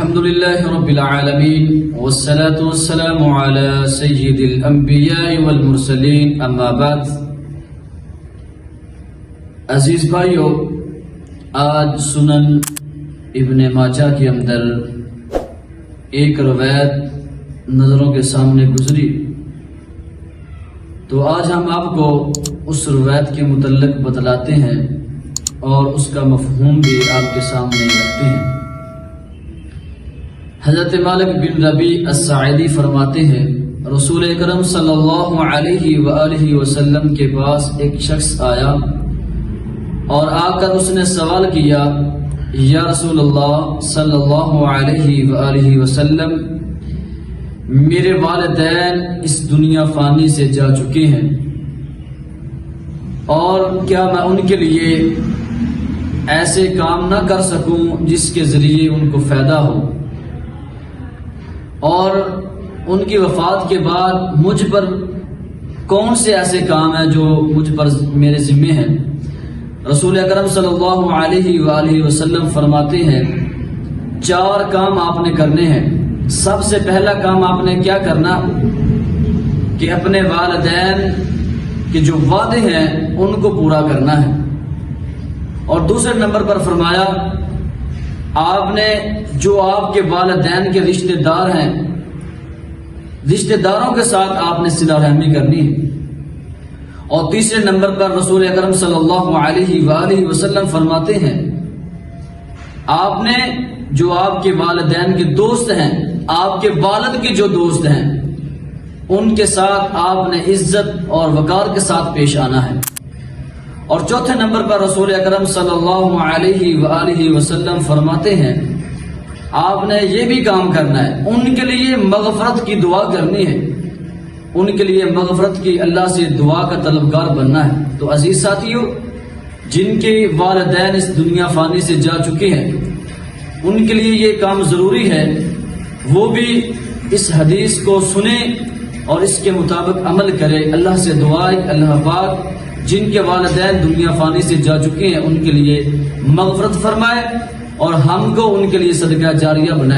الحمد لله رب العالمين والصلاة والسلام على سيد الأنبياء والمرسلين اما بعد. عزیز بھائیو، آج سنن ابن ماجہ کے اندر ایک روایت نظروں کے سامنے گزری، تو آج ہم آپ کو اس روایت کے متعلق بتلاتے ہیں اور اس کا مفہوم بھی آپ کے سامنے رکھتے ہیں. حضرت مالک بن ربیع الساعدی فرماتے ہیں، رسول اکرم صلی اللہ علیہ وآلہ وسلم کے پاس ایک شخص آیا اور آ کر اس نے سوال کیا، یا رسول اللہ صلی اللہ علیہ وآلہ وسلم، میرے والدین اس دنیا فانی سے جا چکے ہیں، اور کیا میں ان کے لیے ایسے کام نہ کر سکوں جس کے ذریعے ان کو فائدہ ہو، اور ان کی وفات کے بعد مجھ پر کون سے ایسے کام ہیں جو مجھ پر میرے ذمے ہیں؟ رسول اکرم صلی اللہ علیہ وآلہ وسلم فرماتے ہیں، 4 کام آپ نے کرنے ہیں. سب سے پہلا کام آپ نے کیا کرنا کہ اپنے والدین کے جو وعدے ہیں ان کو پورا کرنا ہے. اور دوسرے نمبر پر فرمایا، آپ نے جو آپ کے والدین کے رشتہ دار ہیں، رشتہ داروں کے ساتھ آپ نے صلہ رحمی کرنی ہے. اور تیسرے نمبر پر رسول اکرم صلی اللہ علیہ وآلہ وسلم فرماتے ہیں، آپ نے جو آپ کے والدین کے دوست ہیں، آپ کے والد کے جو دوست ہیں، ان کے ساتھ آپ نے عزت اور وقار کے ساتھ پیش آنا ہے. اور چوتھے نمبر پر رسول اکرم صلی اللہ علیہ وآلہ وسلم فرماتے ہیں، آپ نے یہ بھی کام کرنا ہے، ان کے لیے مغفرت کی دعا کرنی ہے، ان کے لیے مغفرت کی اللہ سے دعا کا طلبگار بننا ہے. تو عزیز ساتھیو، جن کے والدین اس دنیا فانی سے جا چکے ہیں، ان کے لیے یہ کام ضروری ہے وہ بھی اس حدیث کو سنیں اور اس کے مطابق عمل کرے. اللہ سے دعا ہے کہ اللہ پاک جن کے والدین دنیا فانی سے جا چکے ہیں ان کے لیے مغفرت فرمائے اور ہم کو ان کے لیے صدقہ جاریہ بنائے.